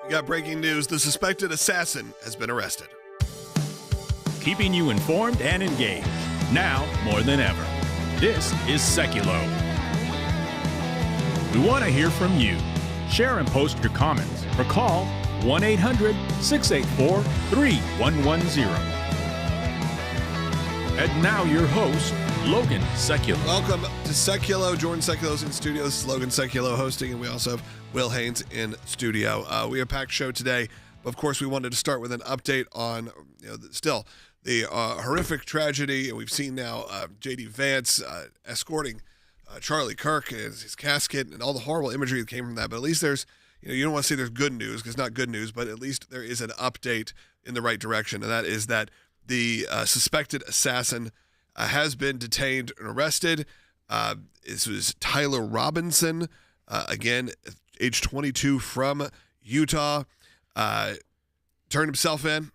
We got breaking news. The suspected assassin has been arrested. Keeping you informed and engaged, now more than ever. This is Sekulow. We want to hear from you. Share and post your comments or call 1-800-684-3110. And now your host, Logan Sekulow. Welcome to Sekulow. Jordan Sekulow's in studio. This is Logan Sekulow hosting, and we also have Will Haynes in studio. We have a packed show today. Of course, we wanted to start with an update on, still the horrific tragedy. And we've seen now J.D. Vance escorting Charlie Kirk and his casket and all the horrible imagery that came from that. But at least there's, you don't want to say there's good news because it's not good news, but at least there is an update in the right direction. And that is that the suspected assassin has been detained and arrested. This was Tyler Robinson, again, age 22, from Utah. Turned himself in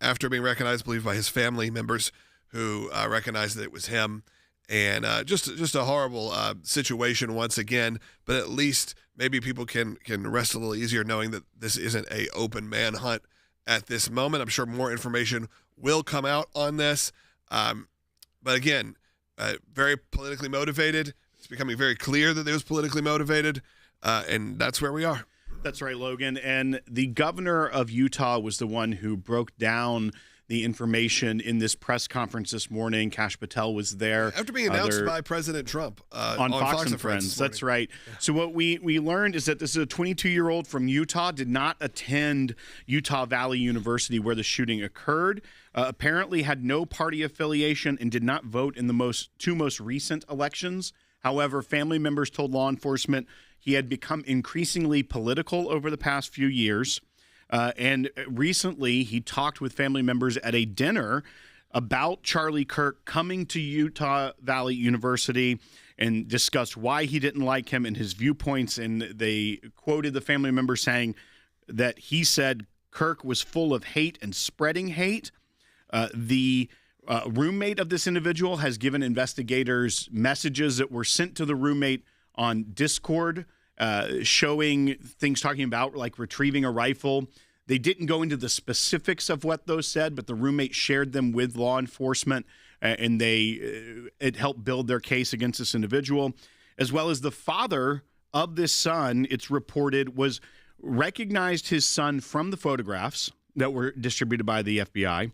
after being recognized, I believe, by his family members who recognized that it was him. And just a horrible situation once again. But at least maybe people can rest a little easier knowing that this isn't a open manhunt at this moment. I'm sure more information will come out on this. But again, very politically motivated. It's becoming very clear that it was politically motivated, and that's where we are. That's right, Logan. And the governor of Utah was the one who broke down the information in this press conference this morning. Kash Patel was there. After being announced by President Trump on Fox and Friends. That's right. Yeah. So what we learned is that this is a 22-year-old from Utah, did not attend Utah Valley University where the shooting occurred, apparently had no party affiliation and did not vote in the two most recent elections. However, family members told law enforcement he had become increasingly political over the past few years. And recently, he talked with family members at a dinner about Charlie Kirk coming to Utah Valley University and discussed why he didn't like him and his viewpoints. And they quoted the family member saying that he said Kirk was full of hate and spreading hate. The roommate of this individual has given investigators messages that were sent to the roommate on Discord, showing things talking about like retrieving a rifle. They didn't go into the specifics of what those said, but the roommate shared them with law enforcement, and it helped build their case against this individual, as well as the father of this son. It's reported recognized his son from the photographs that were distributed by the FBI.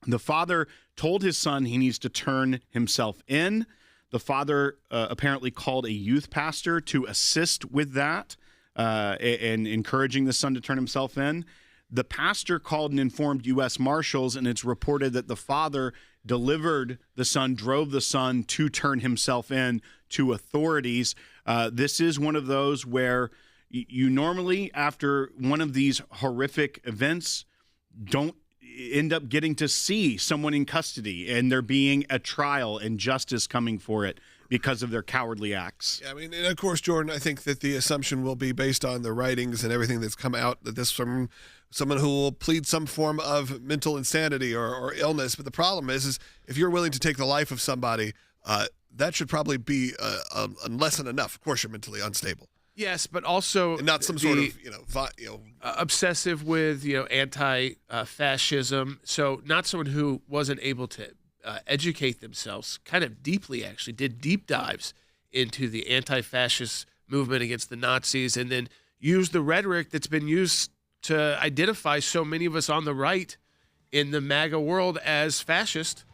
The father told his son he needs to turn himself in. The father apparently called a youth pastor to assist with that and encouraging the son to turn himself in. The pastor called and informed U.S. Marshals, and it's reported that the father drove the son to turn himself in to authorities. This is one of those where you normally, after one of these horrific events, don't end up getting to see someone in custody and there being a trial and justice coming for it because of their cowardly acts. Yeah, I mean, and of course, Jordan, I think that the assumption will be based on the writings and everything that's come out that this from someone who will plead some form of mental insanity or illness. But the problem is if you're willing to take the life of somebody, that should probably be less than enough. Of course, you're mentally unstable. Yes, but also and not some sort of obsessive with anti-fascism. So not someone who wasn't able to educate themselves, kind of deeply actually, did deep dives into the anti-fascist movement against the Nazis, and then used the rhetoric that's been used to identify so many of us on the right in the MAGA world as fascist,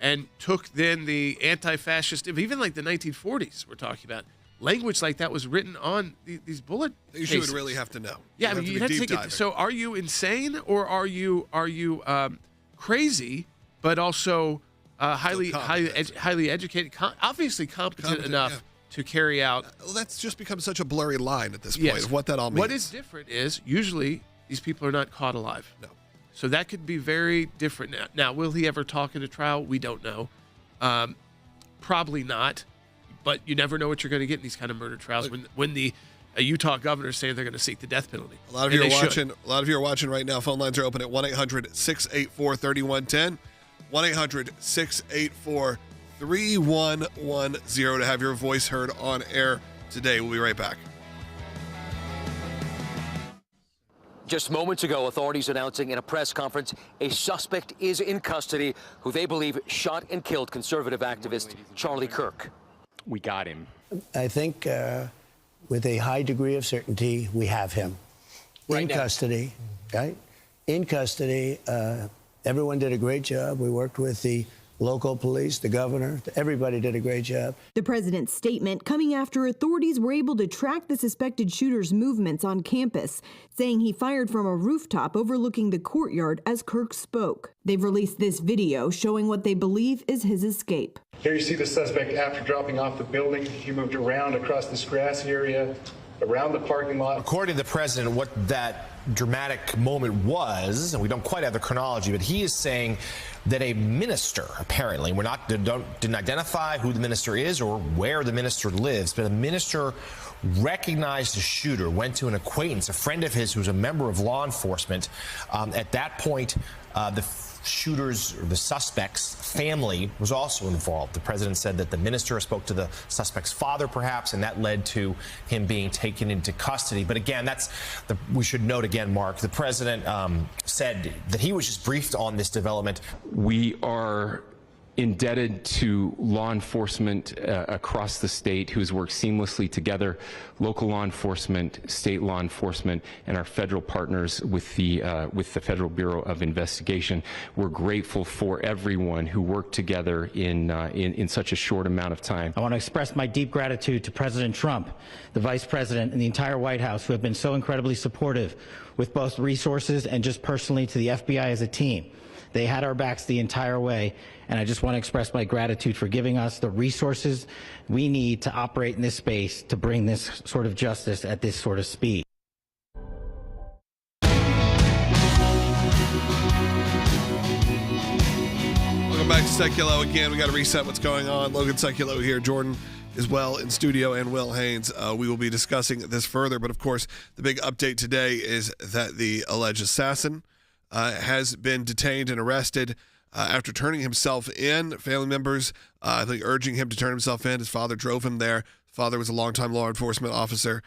and took then the anti-fascist of even like the 1940s we're talking about. Language like that was written on these bullet cases. You would really have to know. Yeah, you have to take it. So are you insane or are you crazy, but also highly educated, obviously competent enough to carry out? Well, that's just become such a blurry line at this point of what that all means. What is different is usually these people are not caught alive. No. So that could be very different. Now, will he ever talk in a trial? We don't know. Probably not. But you never know what you're going to get in these kind of murder trials when the Utah governor is saying they're going to seek the death penalty. A lot of you are watching right now. Phone lines are open at 1-800-684-3110. 1-800-684-3110 to have your voice heard on air today. We'll be right back. Just moments ago, authorities announcing in a press conference a suspect is in custody who they believe shot and killed conservative activist Charlie Kirk. We got him. I think with a high degree of certainty, we have him in custody, right? In custody. Everyone did a great job. We worked with the local police, the governor, everybody did a great job. The president's statement coming after authorities were able to track the suspected shooter's movements on campus, saying he fired from a rooftop overlooking the courtyard as Kirk spoke. They've released this video showing what they believe is his escape. Here you see the suspect after dropping off the building. He moved around across this grassy area, around the parking lot. According to the president, what that dramatic moment was, and we don't quite have the chronology, but he is saying that a minister, apparently, didn't identify who the minister is or where the minister lives, but a minister recognized the shooter, went to an acquaintance, a friend of his who's a member of law enforcement. At that point, the shooter's, or the suspect's family was also involved. The president said that the minister spoke to the suspect's father, perhaps, and that led to him being taken into custody. But again, we should note again, Mark, the president said that he was just briefed on this development. We are indebted to law enforcement across the state who's worked seamlessly together, local law enforcement, state law enforcement, and our federal partners with the Federal Bureau of Investigation. We're grateful for everyone who worked together in such a short amount of time. I want to express my deep gratitude to President Trump, the Vice President, and the entire White House who have been so incredibly supportive with both resources and just personally to the FBI as a team. They had our backs the entire way, and I just want to express my gratitude for giving us the resources we need to operate in this space to bring this sort of justice at this sort of speed. Welcome back to Sekulow. Again, we got to reset what's going on. Logan Sekulow here. Jordan is well in studio, and Will Haynes. We will be discussing this further, but of course, the big update today is that the alleged assassin has been detained and arrested after turning himself in. Family members, I think, urging him to turn himself in. His father drove him there. His father was a longtime law enforcement officer.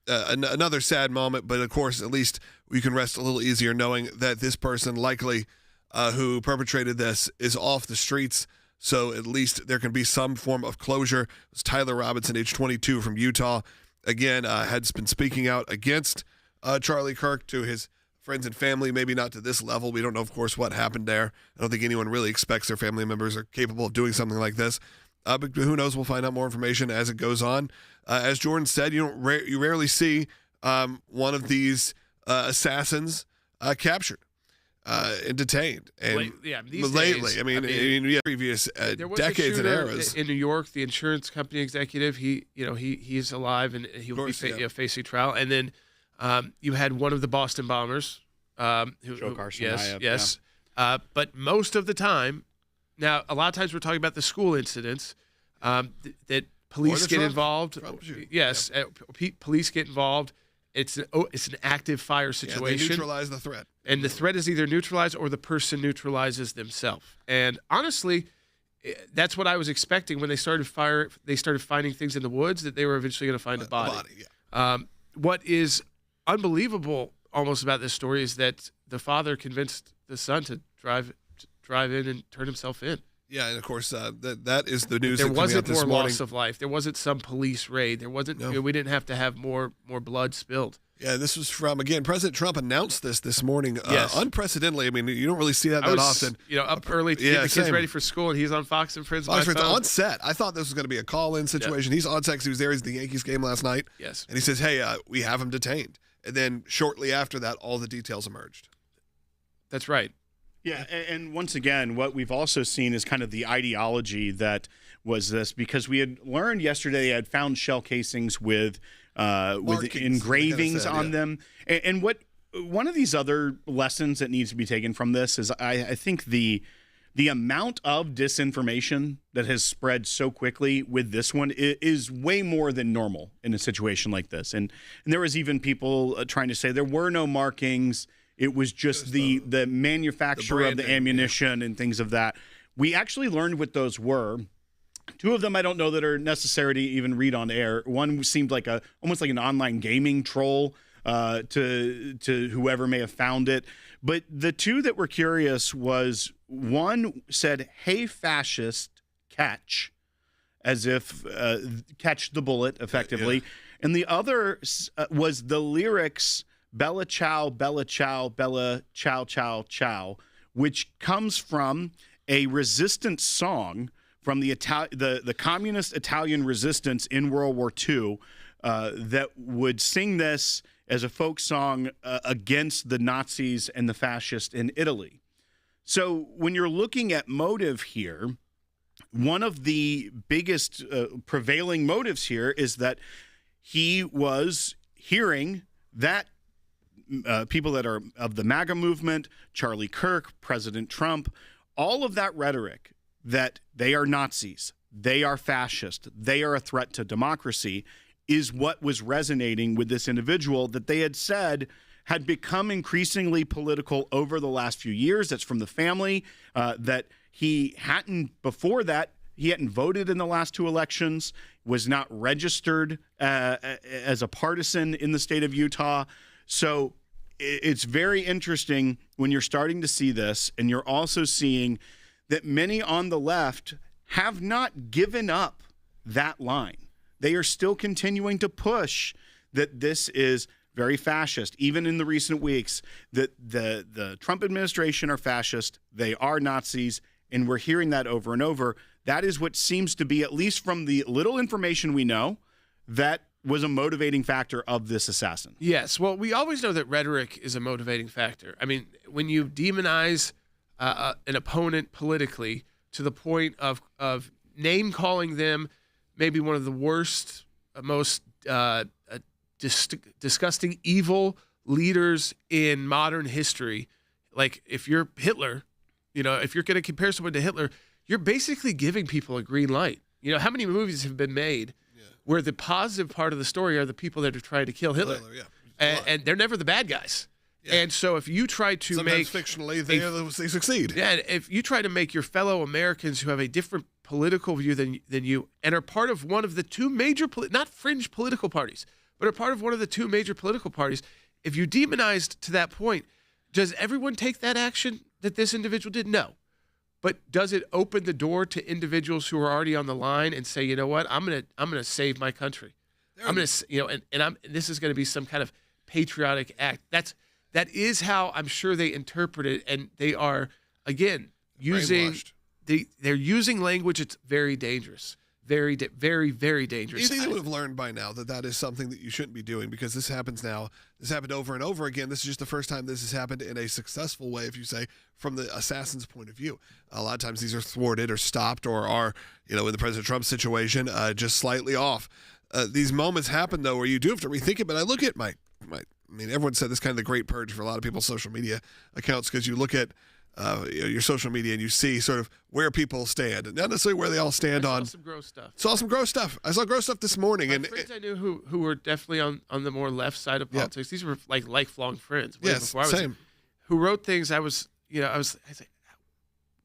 Another sad moment, but of course, at least we can rest a little easier knowing that this person likely who perpetrated this is off the streets. So at least there can be some form of closure. It was Tyler Robinson, age 22, from Utah. Again, had been speaking out against Charlie Kirk to his friends and family, maybe not to this level. We don't know, of course, what happened there. I don't think anyone really expects their family members are capable of doing something like this. But who knows? We'll find out more information as it goes on. As Jordan said, you rarely see one of these assassins captured and detained. And lately, days, previous decades and eras. In New York, the insurance company executive, he's alive and he will be facing trial. And then you had one of the Boston bombers, Joe Carson. Yes. But most of the time, now a lot of times we're talking about the school incidents that police get involved. Police get involved. It's an active fire situation. They neutralize the threat, and the threat is either neutralized or the person neutralizes themselves. And honestly, that's what I was expecting when they started fire. They started finding things in the woods that they were eventually going to find a body. What is unbelievable almost about this story is that the father convinced the son to drive in and turn himself in. Yeah, and of course that is the news. There that wasn't more morning. Loss of life. There wasn't some police raid. There wasn't. No. We didn't have to have more blood spilled. Yeah, this was from, again, President Trump announced this morning. Unprecedentedly. I mean, you don't really see that often. Up early to get the kids ready for school, and he's on Fox and Friends. On set. I thought this was going to be a call-in situation. Yeah. He's on set because he was there at the Yankees game last night. Yes. And he says, hey, we have him detained. And then shortly after that, all the details emerged. That's right. Yeah, and once again, what we've also seen is kind of the ideology that was this, because we had learned yesterday they had found shell casings with engravings on them. And what one of these other lessons that needs to be taken from this is I think the amount of disinformation that has spread so quickly with this one is way more than normal in a situation like this. And there was even people trying to say there were no markings. It was just the manufacturer of the ammunition and things of that. We actually learned what those were. Two of them I don't know that are necessary to even read on air. One seemed like almost like an online gaming troll to whoever may have found it. But the two that were curious was, one said, "Hey, fascist, catch," as if catch the bullet, effectively. Yeah. And the other was the lyrics, "Bella ciao, bella ciao, bella ciao, ciao, ciao," which comes from a resistance song from the communist Italian resistance in World War II that would sing this as a folk song against the Nazis and the fascists in Italy. So when you're looking at motive here, one of the biggest prevailing motives here is that he was hearing that people that are of the MAGA movement, Charlie Kirk, President Trump, all of that rhetoric that they are Nazis, they are fascist, they are a threat to democracy, is what was resonating with this individual that they had said had become increasingly political over the last few years. That's from the family, that he hadn't, before that, he hadn't voted in the last two elections, was not registered as a partisan in the state of Utah. So it's very interesting when you're starting to see this, and you're also seeing that many on the left have not given up that line. They are still continuing to push that this is very fascist. Even in the recent weeks, that the Trump administration are fascist, they are Nazis, and we're hearing that over and over. That is what seems to be, at least from the little information we know, that was a motivating factor of this assassin. Yes. Well, we always know that rhetoric is a motivating factor. I mean, when you demonize an opponent politically to the point of name-calling them maybe one of the worst, most disgusting, evil leaders in modern history, like if you're Hitler, if you're going to compare someone to Hitler, you're basically giving people a green light. How many movies have been made where the positive part of the story are the people that are trying to kill Hitler, and they're never the bad guys. Yeah. And so if you try to sometimes fictionally, they succeed. Yeah, if you try to make your fellow Americans who have a different political view than you, and are part of one of the two major, not fringe political parties, but are part of one of the two major political parties, if you demonized to that point, does everyone take that action that this individual did? No. But does it open the door to individuals who are already on the line and say, you know what, I'm gonna save my country. I'm gonna, and this is gonna be some kind of patriotic act. That is how I'm sure they interpret it, and they are again they're using language that's very dangerous, very, very, very dangerous. You think they would have learned by now that is something that you shouldn't be doing, because this happens now. This happened over and over again. This is just the first time this has happened in a successful way, if you say, from the assassin's point of view. A lot of times these are thwarted or stopped or are, in the President Trump situation, just slightly off. These moments happen, though, where you do have to rethink it. But I look at everyone said this kind of the great purge for a lot of people's social media accounts, because you look at your social media and you see sort of where people stand, not necessarily where they all stand on. Some gross stuff. Saw some gross stuff. I saw gross stuff this morning. My friends I knew who were definitely on the more left side of politics. These were like lifelong friends. Yes, same. Who wrote things. I was like,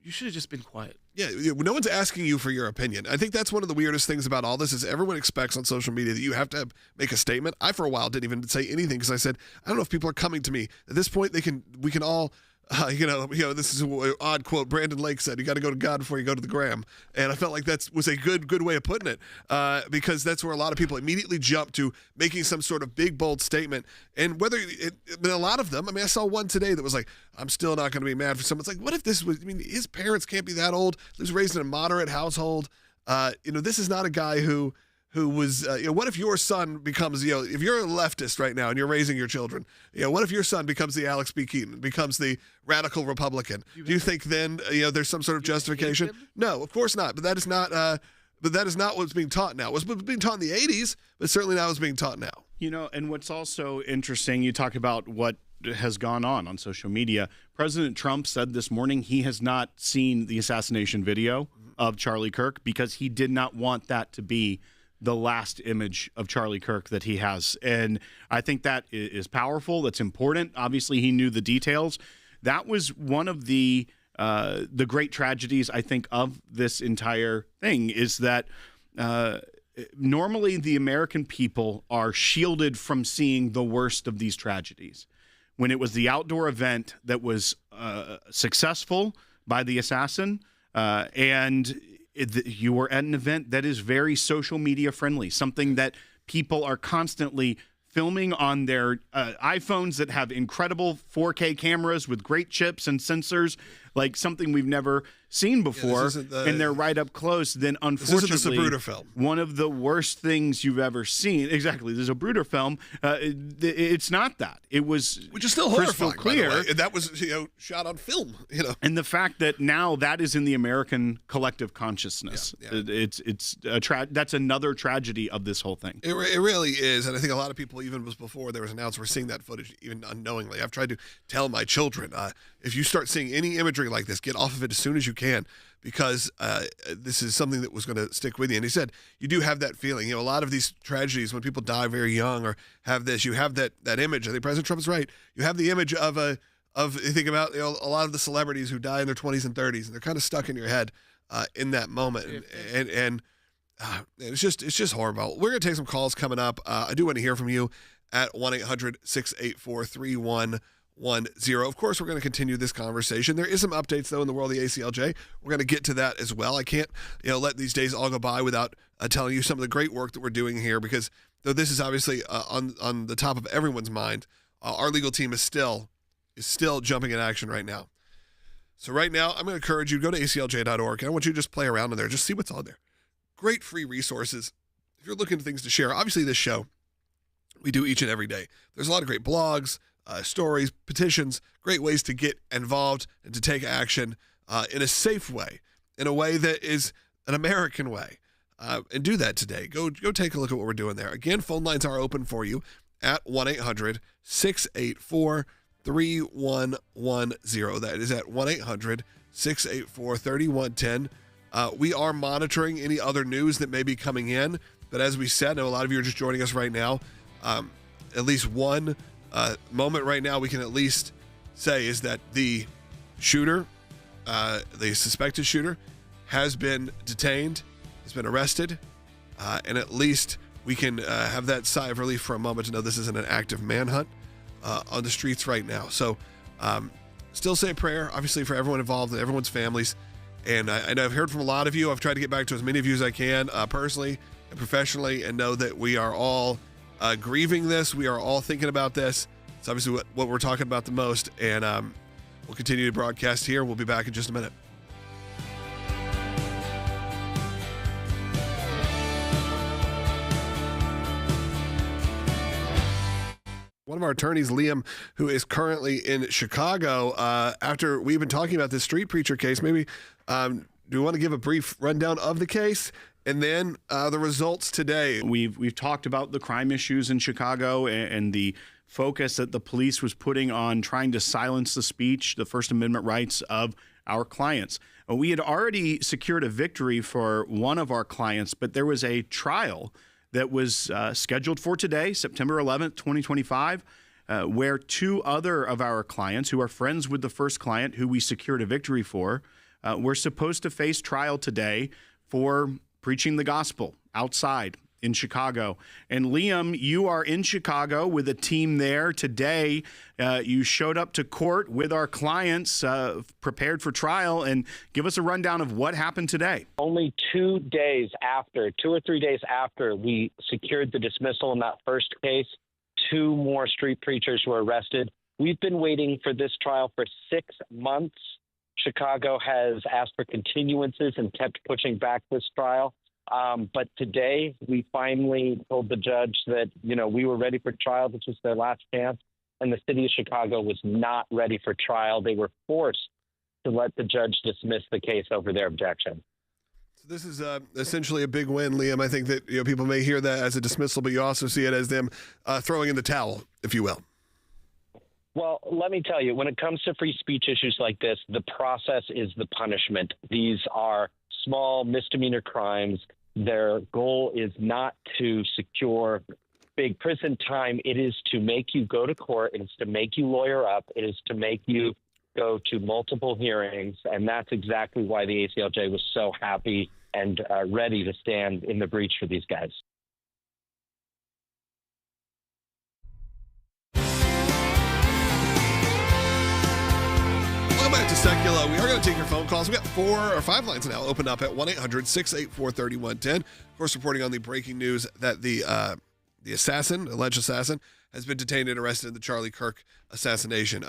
you should have just been quiet. Yeah, no one's asking you for your opinion. I think that's one of the weirdest things about all this is everyone expects on social media that you have to make a statement. I, for a while, didn't even say anything because I said, I don't know if people are coming to me. At this point, we can all, this is an odd quote Brandon Lake said, you got to go to God before you go to the gram. And I felt like that was a good way of putting it, because that's where a lot of people immediately jump to making some sort of big, bold statement. And but a lot of them, I saw one today that was like, I'm still not going to be mad for someone. It's like, what if this was, his parents can't be that old. He was raised in a moderate household. This is not a guy who was, what if your son becomes, if you're a leftist right now and you're raising your children, what if your son becomes the Alex B. Keaton, becomes the radical Republican? Do you think then, there's some sort of justification? No, of course not. But that is not what's being taught now. It was being taught in the 80s, but certainly not what's being taught now. And what's also interesting, you talk about what has gone on social media. President Trump said this morning he has not seen the assassination video of Charlie Kirk because he did not want that to be the last image of Charlie Kirk that he has. And I think that is powerful. That's important. Obviously, he knew the details. That was one of the great tragedies, I think, of this entire thing is that normally the American people are shielded from seeing the worst of these tragedies. When it was the outdoor event that was successful by the assassin, you were at an event that is very social media friendly, something that people are constantly filming on their iPhones that have incredible 4K cameras with great chips and sensors, like something we've never seen before, and they're right up close. Then, unfortunately, this isn't the Zapruder film. One of the worst things you've ever seen. Exactly, there's a Zapruder film. It's not that. It was, which is still crystal horrifying, clear. by the way. That was shot on film. And the fact that now that is in the American collective consciousness. That's another tragedy of this whole thing. It really is, and I think a lot of people, even before there was announced, we're seeing that footage even unknowingly. I've tried to tell my children, if you start seeing any imagery like this, get off of it as soon as you can, because this is something that was going to stick with you. And he said, you do have that feeling. A lot of these tragedies, when people die very young or have this, you have that image. I think President Trump is right. You have the image of you think about a lot of the celebrities who die in their 20s and 30s, and they're kind of stuck in your head in that moment. And it's just horrible. We're going to take some calls coming up. I do want to hear from you at 1-800-684-3110. Of course, we're going to continue this conversation. There is some updates, though, in the world of the ACLJ. We're going to get to that as well. I can't let these days all go by without telling you some of the great work that we're doing here, because though this is obviously on the top of everyone's mind, our legal team is still jumping in action right now. So right now, I'm going to encourage you to go to aclj.org, and I want you to just play around in there. Just see what's on there. Great free resources. If you're looking for things to share, obviously this show we do each and every day. There's a lot of great blogs, stories, petitions, great ways to get involved and to take action in a safe way, in a way that is an American way. And do that today. Go take a look at what we're doing there. Again, phone lines are open for you at 1-800-684-3110. That is at 1-800-684-3110. We are monitoring any other news that may be coming in, but as we said, I know a lot of you are just joining us right now. At least one moment right now we can at least say is that the shooter, the suspected shooter, has been detained, has been arrested, and at least we can have that sigh of relief for a moment to know this isn't an active manhunt on the streets right now. So still say a prayer, obviously, for everyone involved and everyone's families. And I know I've heard from a lot of you. I've tried to get back to as many of you as I can, personally and professionally, and know that we are all grieving this. We are all thinking about this. It's obviously what we're talking about the most. And we'll continue to broadcast here. We'll be back in just a minute. One of our attorneys, Liam, who is currently in Chicago, after we've been talking about this street preacher case, maybe do you want to give a brief rundown of the case and then the results today? We've talked about the crime issues in Chicago and the focus that the police was putting on trying to silence the speech, the First Amendment rights of our clients. We had already secured a victory for one of our clients, but there was a trial that was scheduled for today, September 11th, 2025, where two other of our clients who are friends with the first client who we secured a victory for were supposed to face trial today for preaching the gospel outside in Chicago. And Liam, you are in Chicago with a team there today. You showed up to court with our clients prepared for trial, and give us a rundown of what happened today. Only 2 or 3 days after we secured the dismissal in that first case, two more street preachers were arrested. We've been waiting for this trial for 6 months. Chicago has asked for continuances and kept pushing back this trial. But today we finally told the judge that, we were ready for trial. This was their last chance. And the city of Chicago was not ready for trial. They were forced to let the judge dismiss the case over their objection. So this is essentially a big win, Liam. I think that people may hear that as a dismissal, but you also see it as them throwing in the towel, if you will. Well, let me tell you, when it comes to free speech issues like this, the process is the punishment. These are small misdemeanor crimes. Their goal is not to secure big prison time. It is to make you go to court. It is to make you lawyer up. It is to make you go to multiple hearings. And that's exactly why the ACLJ was so happy and ready to stand in the breach for these guys. Welcome back to Sekulow. We are going to take your phone calls. We got 4 or 5 lines now opened up at 1-800-684-3110. Of course, reporting on the breaking news that the alleged assassin, has been detained and arrested in the Charlie Kirk assassination.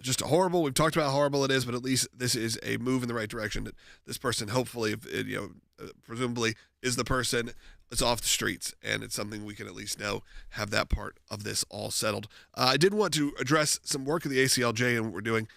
Just horrible. We've talked about how horrible it is, but at least this is a move in the right direction. That this person, hopefully, presumably, is the person that's off the streets, and it's something we can at least have that part of this all settled. I did want to address some work of the ACLJ and what we're doing,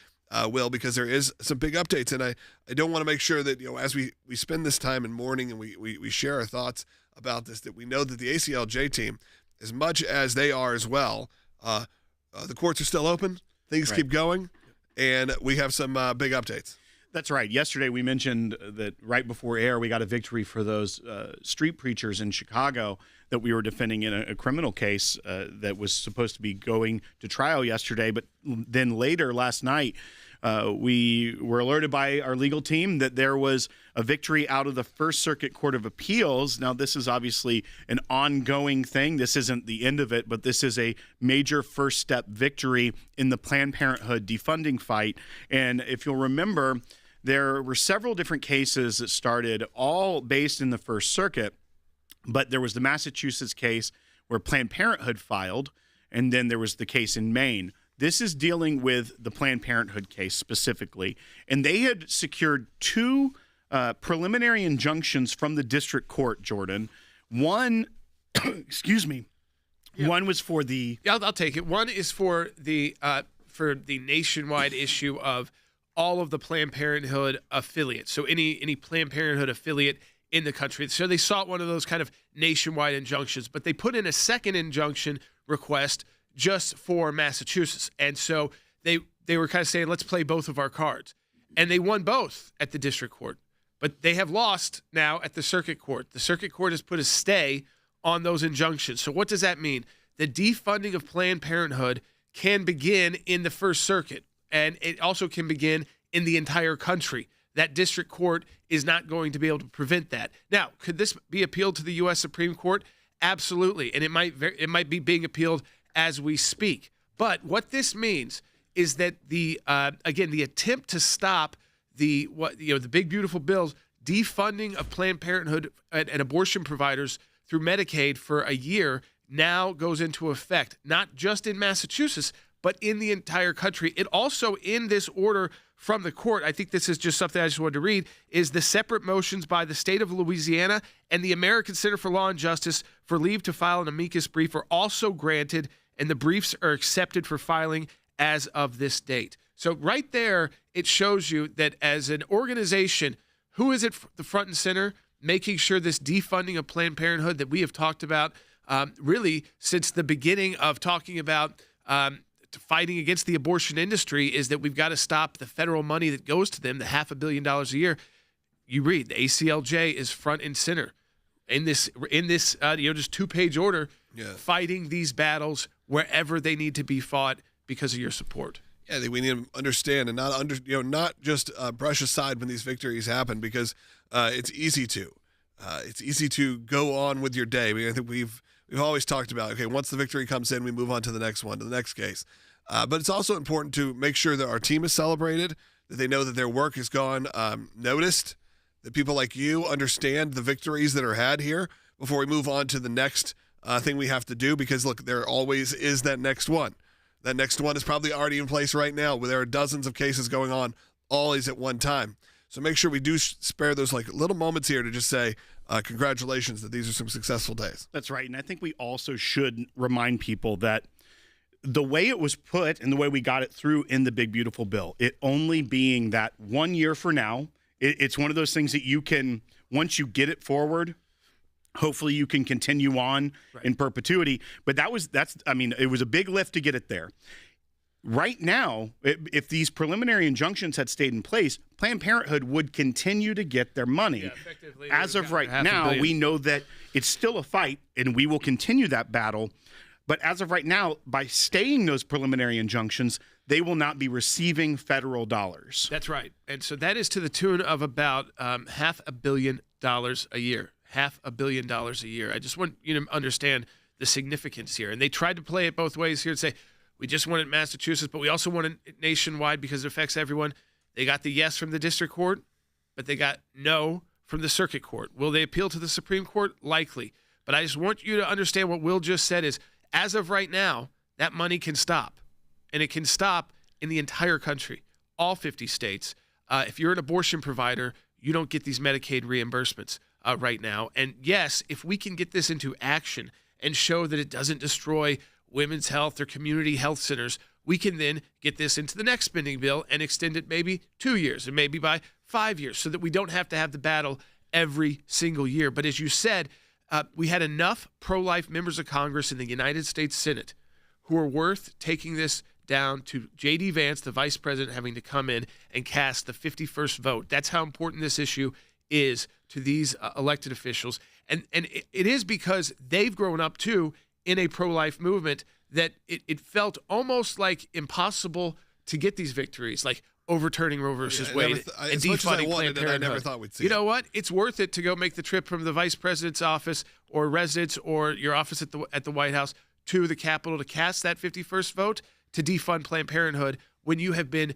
Will, because there is some big updates, and I don't want to make sure that as we spend this time in mourning and we share our thoughts about this, that we know that the ACLJ team, as much as they are as well, the courts are still open. Things keep going, and we have some big updates. That's right. Yesterday we mentioned that right before air we got a victory for those street preachers in Chicago that we were defending in a criminal case that was supposed to be going to trial yesterday. But then later last night we were alerted by our legal team that there was a victory out of the First Circuit Court of Appeals. Now, this is obviously an ongoing thing. This isn't the end of it, but this is a major first step victory in the Planned Parenthood defunding fight. And if you'll remember, there were several different cases that started, all based in the First Circuit, but there was the Massachusetts case where Planned Parenthood filed, and then there was the case in Maine. This is dealing with the Planned Parenthood case specifically, and they had secured 2 preliminary injunctions from the district court, Jordan. One, excuse me, one was for the... Yeah, I'll take it. One is for the nationwide issue of all of the Planned Parenthood affiliates. So any Planned Parenthood affiliate in the country. So they sought one of those kind of nationwide injunctions, but they put in a second injunction request just for Massachusetts. And so they were kind of saying, let's play both of our cards. And they won both at the district court. But they have lost now at the circuit court. The circuit court has put a stay on those injunctions. So what does that mean? The defunding of Planned Parenthood can begin in the First Circuit, and it also can begin in the entire country. That district court is not going to be able to prevent that. Now, could this be appealed to the U.S. Supreme Court? Absolutely, and it might be being appealed as we speak. But what this means is that the attempt to stop the big beautiful bill's defunding of Planned Parenthood and abortion providers through Medicaid for a year now goes into effect, not just in Massachusetts, but in the entire country. It also, in this order from the court, I think this is just something I just wanted to read, is the separate motions by the state of Louisiana and the American Center for Law and Justice for leave to file an amicus brief are also granted, and the briefs are accepted for filing as of this date. So right there, it shows you that as an organization, who is at the front and center, making sure this defunding of Planned Parenthood that we have talked about really since the beginning of talking about fighting against the abortion industry, is that we've got to stop the federal money that goes to them, the $500 million a year. You read the ACLJ is front and center in this just 2-page order, fighting these battles wherever they need to be fought because of your support. Yeah, we need to understand and not just brush aside when these victories happen, because it's easy to. It's easy to go on with your day. I mean, I think we've always talked about, okay, once the victory comes in, we move on to the next one, to the next case. But it's also important to make sure that our team is celebrated, that they know that their work has gone noticed, that people like you understand the victories that are had here before we move on to the next thing we have to do, because, look, there always is that next one. That next one is probably already in place right now, where there are dozens of cases going on always at one time. So make sure we do spare those little moments here to just say congratulations that these are some successful days. That's right. And I think we also should remind people that the way it was put and the way we got it through in the big, beautiful bill, it only being that 1 year for now, it's one of those things that you can, once you get it forward, hopefully you can continue on in perpetuity. But it was a big lift to get it there. Right now, if these preliminary injunctions had stayed in place, Planned Parenthood would continue to get their money. As of right now, we know that it's still a fight, and we will continue that battle. But as of right now, by staying those preliminary injunctions, they will not be receiving federal dollars. That's right. And so that is to the tune of about $500 million a year. $500 million a year. I just want you to understand the significance here. And they tried to play it both ways here and say, we just want it in Massachusetts, but we also want it nationwide because it affects everyone. They got the yes from the district court, but they got no from the circuit court. Will they appeal to the Supreme Court? Likely. But I just want you to understand what Will just said is, as of right now, that money can stop. And it can stop in the entire country, all 50 states. If you're an abortion provider, you don't get these Medicaid reimbursements right now. And yes, if we can get this into action and show that it doesn't destroy women's health or community health centers, we can then get this into the next spending bill and extend it maybe 2 years and maybe by 5 years so that we don't have to have the battle every single year. But as you said, we had enough pro-life members of Congress in the United States Senate who are worth taking this down to J.D. Vance, the vice president, having to come in and cast the 51st vote. That's how important this issue is to these elected officials. And it is because they've grown up, too, in a pro-life movement that it felt almost like impossible to get these victories, like overturning Roe versus Wade and defunding Planned Parenthood. I never thought we'd see You know what? It's worth it to go make the trip from the vice president's office or residence or your office at the White House to the Capitol to cast that 51st vote to defund Planned Parenthood when you have been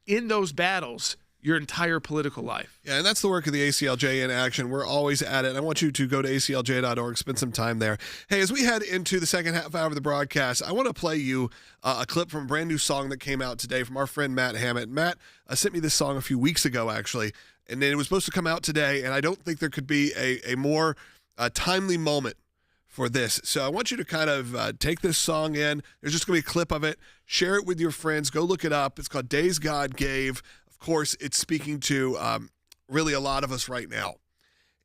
in those battles your entire political life. Yeah, and that's the work of the ACLJ in action. We're always at it. I want you to go to aclj.org, spend some time there. Hey, as we head into the second half hour of the broadcast, I want to play you a clip from a brand new song that came out today from our friend Matt Hammett. Matt sent me this song a few weeks ago, actually, and then it was supposed to come out today, and I don't think there could be a more timely moment for this. So I want you to kind of take this song in. There's just going to be a clip of it. Share it with your friends. Go look it up. It's called Days God Gave. Of course, it's speaking to really a lot of us right now.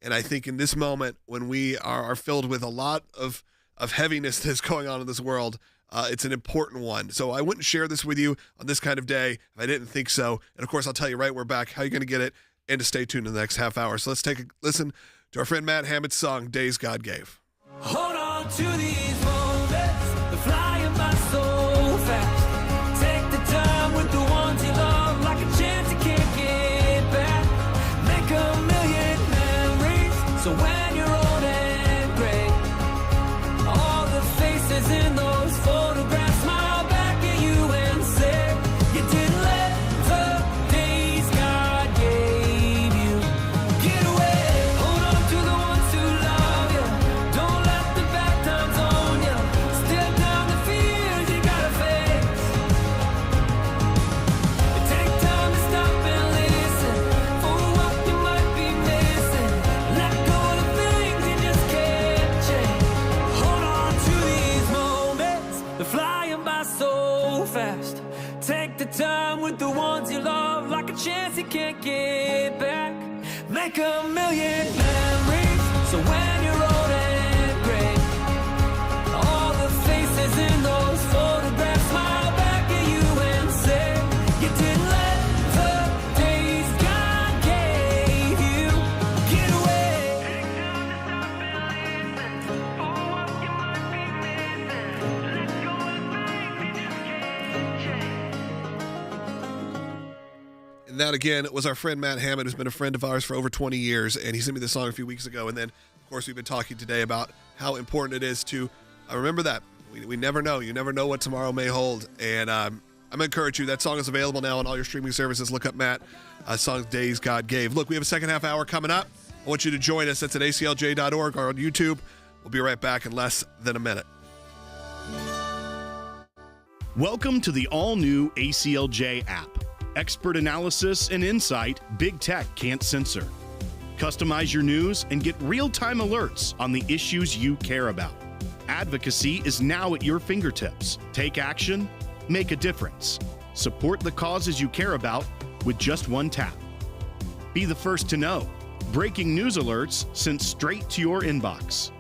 And I think in this moment, when we are filled with a lot of heaviness that's going on in this world, it's an important one. So I wouldn't share this with you on this kind of day if I didn't think so. And of course, I'll tell you right, we're back, how you're going to get it, and to stay tuned in the next half hour. So let's take a listen to our friend Matt Hammett's song, Days God Gave. Hold on to these moments, they're flying by so fast. Take the time with the ones you love, like a chance you can't get back. Make a million memories, so when you're old and gray, all the faces in those photographs smile back at you and say, you didn't let the days God gave you get away. Hold on to the ones who love you. Don't let the bad times own you. Step down the fears you gotta face. Take time to stop and listen for what you might be missing. Let go of the things you just can't change. Hold on to these moments, they're flying by so fast. Take the time with the ones you love, like a chance you can't get back. Make a million memories, so when you're old and gray, all the faces in those photographs smile back at you and say, you didn't let the days God gave you get away. Take time to stop and listen for what you might be missing. Let go of things you just can't change. And that, again, was our friend Matt Hammett, who's been a friend of ours for over 20 years, and he sent me this song a few weeks ago. And then, of course, we've been talking today about how important it is to remember that. We never know. You never know what tomorrow may hold. And I'm going to encourage you. That song is available now on all your streaming services. Look up Matt, song Days God Gave. Look, we have a second half hour coming up. I want you to join us. That's at aclj.org or on YouTube. We'll be right back in less than a minute. Welcome to the all-new ACLJ app. Expert analysis and insight big tech can't censor. Customize your news and get real-time alerts on the issues you care about. Advocacy is now at your fingertips. Take action, make a difference. Support the causes you care about with just one tap. Be the first to know. Breaking news alerts sent straight to your inbox.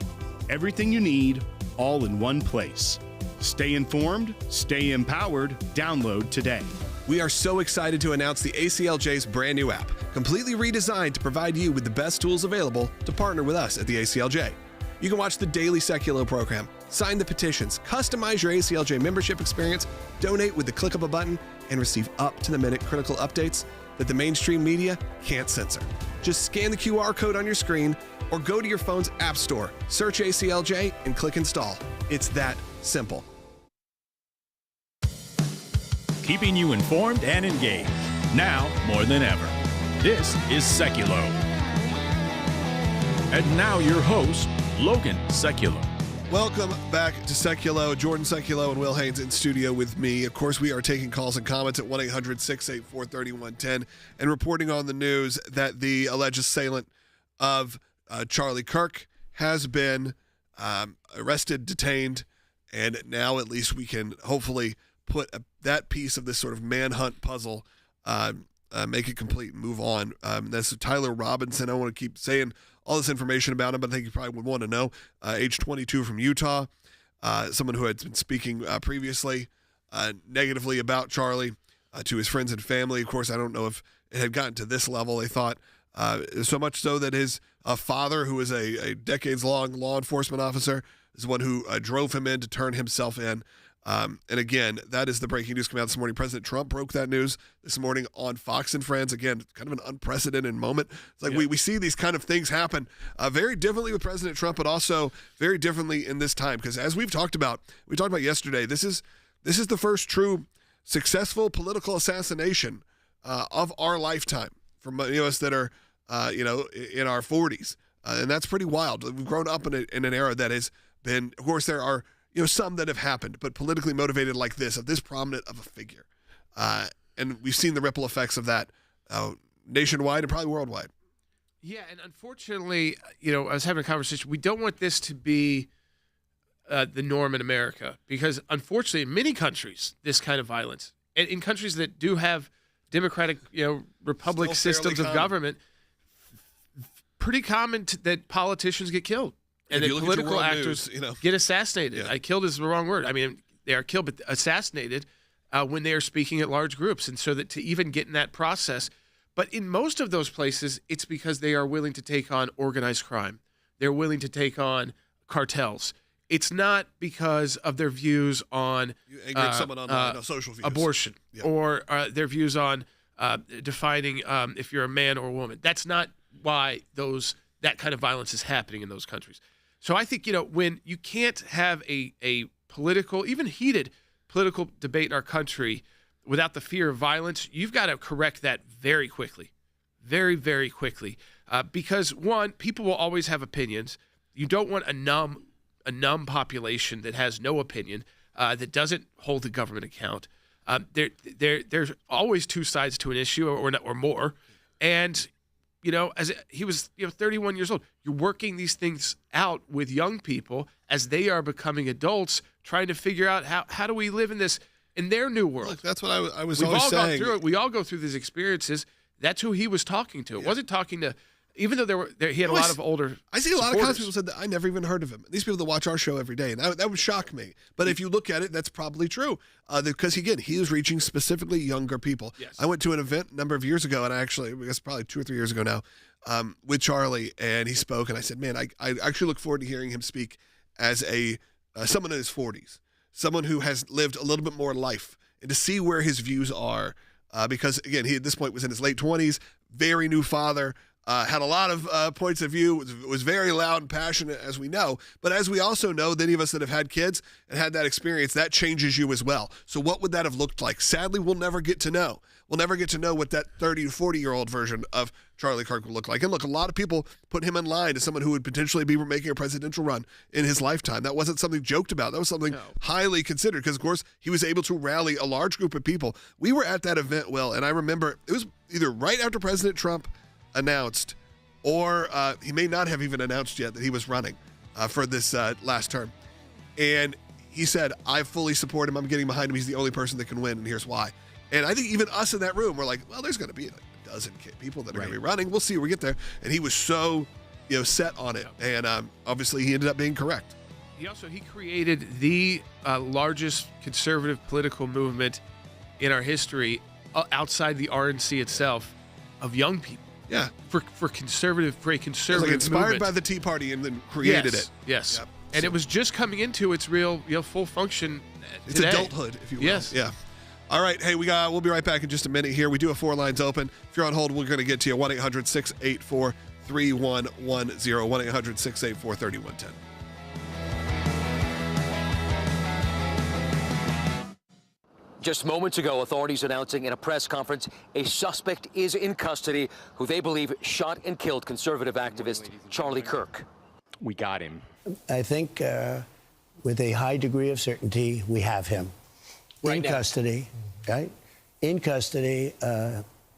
Everything you need, all in one place. Stay informed, stay empowered. Download today. We are so excited to announce the ACLJ's brand new app, completely redesigned to provide you with the best tools available to partner with us at the ACLJ. You can watch the daily Sekulow program, Sign the petitions, customize your ACLJ membership experience, donate with the click of a button, and receive up-to-the-minute critical updates that the mainstream media can't censor. Just scan the QR code on your screen or go to your phone's app store, search ACLJ, and click install. It's that simple. Keeping you informed and engaged, now more than ever. This is Sekulow. And now your host, Logan Sekulow. Welcome back to Sekulow. Jordan Sekulow and Will Haynes in studio with me. Of course, we are taking calls and comments at 1-800-684-3110 and reporting on the news that the alleged assailant of Charlie Kirk has been arrested, detained, and now at least we can hopefully put that piece of this sort of manhunt puzzle, make it complete and move on. That's Tyler Robinson. I don't want to keep saying all this information about him, but I think you probably would want to know. Age 22 from Utah, someone who had been speaking previously negatively about Charlie to his friends and family. Of course, I don't know if it had gotten to this level, they thought. So much so that his father, who was a decades-long law enforcement officer, is the one who drove him in to turn himself in. And again, that is the breaking news coming out this morning. President Trump broke that news this morning on Fox and Friends. Again, kind of an unprecedented moment. It's like we see these kind of things happen very differently with President Trump, but also very differently in this time. Because as we talked about yesterday, this is the first true successful political assassination of our lifetime for many of us that are in our 40s. And that's pretty wild. We've grown up in an era that has been, of course, there are some that have happened, but politically motivated like this, of this prominent of a figure. And we've seen the ripple effects of that nationwide and probably worldwide. Yeah, and unfortunately, I was having a conversation. We don't want this to be the norm in America because, unfortunately, in many countries, this kind of violence, and in countries that do have democratic, republic systems of government, pretty common that politicians get killed. And then political actors get assassinated. Yeah. Killed is the wrong word. I mean, they are killed, but assassinated when they are speaking at large groups. And so that to even get in that process. But in most of those places, it's because they are willing to take on organized crime. They're willing to take on cartels. It's not because of their views on someone on social views. Abortion or their views on defining if you're a man or a woman. That's not why that kind of violence is happening in those countries. So I think, when you can't have a political, even heated political debate in our country without the fear of violence, you've got to correct that very quickly, very, very quickly. Because, one, people will always have opinions. You don't want a numb population that has no opinion, that doesn't hold the government account. There's always two sides to an issue or more. And as he was 31 years old, you're working these things out with young people as they are becoming adults, trying to figure out how do we live in their new world. Look, that's what I was We've always all saying. Gone through it. We all go through these experiences. That's who he was talking to. It wasn't talking to, even though he had a lot of older I see a lot of comments people said that I never even heard of him. These people that watch our show every day, and that would shock me. But if you look at it, that's probably true. Because, again, he is reaching specifically younger people. Yes. I went to an event a number of years ago, and I guess probably 2 or 3 years ago now, with Charlie, and he spoke, and I said, man, I actually look forward to hearing him speak as someone in his 40s, someone who has lived a little bit more life, and to see where his views are. Because, again, he at this point was in his late 20s, very new father, had a lot of points of view, was very loud and passionate, as we know. But as we also know, any of us that have had kids and had that experience, that changes you as well. So what would that have looked like? Sadly, we'll never get to know. We'll never get to know what that 30 to 40-year-old version of Charlie Kirk would look like. And look, a lot of people put him in line as someone who would potentially be making a presidential run in his lifetime. That wasn't something joked about. That was something highly considered because, of course, he was able to rally a large group of people. We were at that event, Will, and I remember it was either right after President Trump announced, or he may not have even announced yet that he was running for this last term. And he said, I fully support him. I'm getting behind him. He's the only person that can win, and here's why. And I think even us in that room were like, well, there's going to be like a dozen people that are going to be running. We'll see when we get there. And he was so set on it. And obviously he ended up being correct. He created the largest conservative political movement in our history outside the RNC itself of young people. Yeah. For a conservative inspired movement. by the Tea Party and then created it. Yes. Yep. And it was just coming into its real, full function It's today. adulthood, if you will. Yes. Yeah. All right. Hey, we'll be right back in just a minute here. We do have 4 lines open. If you're on hold, we're going to get to you. 1-800-684-3110. 1-800-684-3110. Just moments ago, authorities announcing in a press conference a suspect is in custody who they believe shot and killed conservative activist Charlie Kirk. We got him. I think with a high degree of certainty, we have him in custody, right? In custody.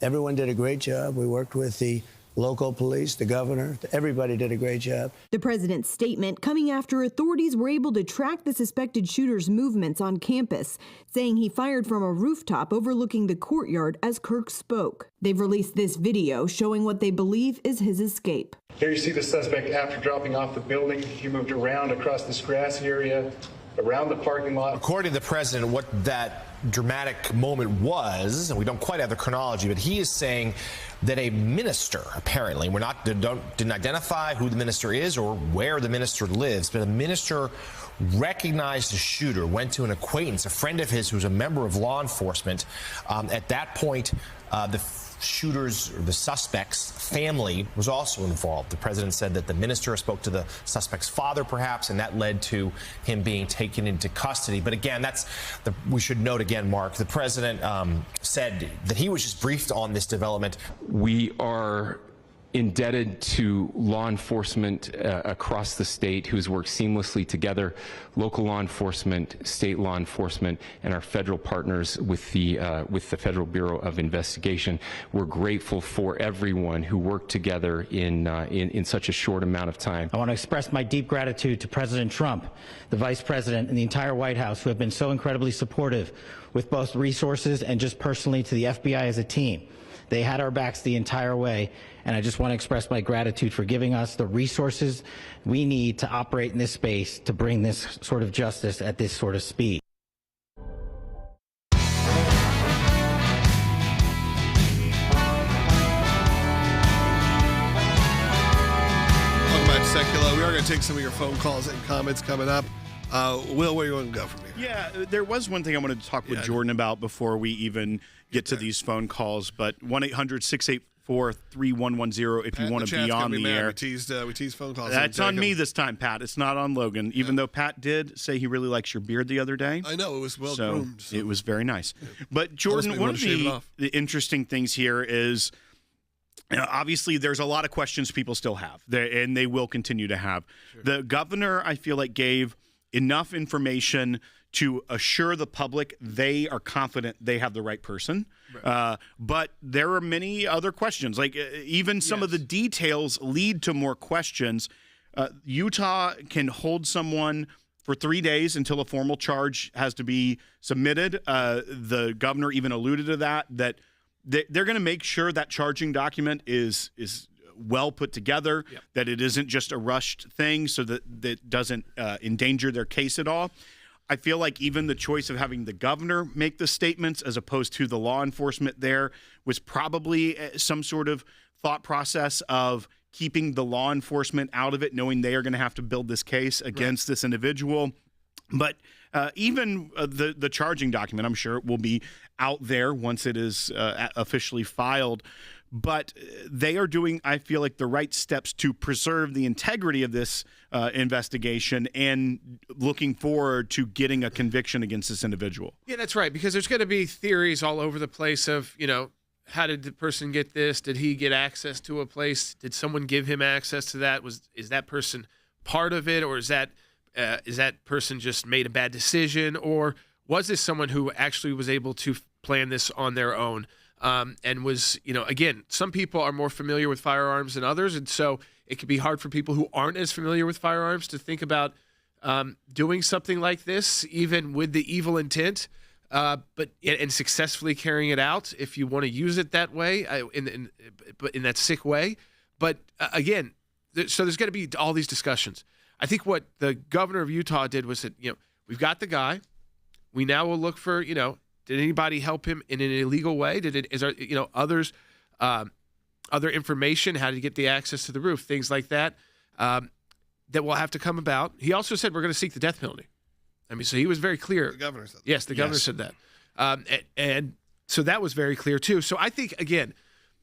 Everyone did a great job. We worked with the local police, the governor, everybody did a great job. The president's statement coming after authorities were able to track the suspected shooter's movements on campus, saying he fired from a rooftop overlooking the courtyard as Kirk spoke. They've released this video showing what they believe is his escape. Here you see the suspect after dropping off the building. He moved around across this grassy area, around the parking lot. According to the president, what that dramatic moment was, and we don't quite have the chronology, but he is saying that a minister, apparently, didn't identify who the minister is or where the minister lives, but a minister recognized the shooter, went to an acquaintance, a friend of his who's a member of law enforcement. At that point, the shooter's or the suspect's family was also involved. The president said that the minister spoke to the suspect's father, perhaps, and that led to him being taken into custody. But again, we should note again, Mark, the president said that he was just briefed on this development. We are indebted to law enforcement across the state who's worked seamlessly together, local law enforcement, state law enforcement, and our federal partners with the Federal Bureau of Investigation. We're grateful for everyone who worked together in such a short amount of time. I want to express my deep gratitude to President Trump, the Vice President, and the entire White House who have been so incredibly supportive with both resources and just personally to the FBI as a team. They had our backs the entire way, and I just want to express my gratitude for giving us the resources we need to operate in this space to bring this sort of justice at this sort of speed. Welcome back to Sekulow. We are going to take some of your phone calls and comments coming up. Will, where do you want to go from here? Yeah, there was one thing I wanted to talk with Jordan about before we even get to these phone calls, but 1-800-684-3110 if you want to be on the air. We teased phone calls. That's on me this time, Pat. It's not on Logan, even though Pat did say he really likes your beard the other day. I know, it was well groomed. So it was very nice. But Jordan, one of the interesting things here is, obviously, there's a lot of questions people still have, and they will continue to have. Sure. The governor, I feel like, gave enough information to assure the public they are confident they have the right person. Right. But there are many other questions. Like even some of the details lead to more questions. Utah can hold someone for 3 days until a formal charge has to be submitted. The governor even alluded to that they're going to make sure that charging document is well put together, that it isn't just a rushed thing so that doesn't endanger their case at all. I feel like even the choice of having the governor make the statements as opposed to the law enforcement there was probably some sort of thought process of keeping the law enforcement out of it, knowing they are going to have to build this case against this individual. But even the charging document, I'm sure it will be out there once it is officially filed. But they are doing, I feel like, the right steps to preserve the integrity of this investigation and looking forward to getting a conviction against this individual. Yeah, that's right, because there's going to be theories all over the place of, how did the person get this? Did he get access to a place? Did someone give him access to that? Is that person part of it, or is that person just made a bad decision, or was this someone who actually was able to plan this on their own? And was, again, some people are more familiar with firearms than others, and so it can be hard for people who aren't as familiar with firearms to think about doing something like this, even with the evil intent, but successfully carrying it out if you want to use it that way, but in that sick way. But again, so there's going to be all these discussions. I think what the governor of Utah did was that, we've got the guy. We now will look for, did anybody help him in an illegal way? Is there, others, other information? How to get the access to the roof? Things like that. that will have to come about. He also said we're going to seek the death penalty. I mean, so he was very clear. The governor said that. Yes, the governor said that. And so that was very clear, too. So I think, again,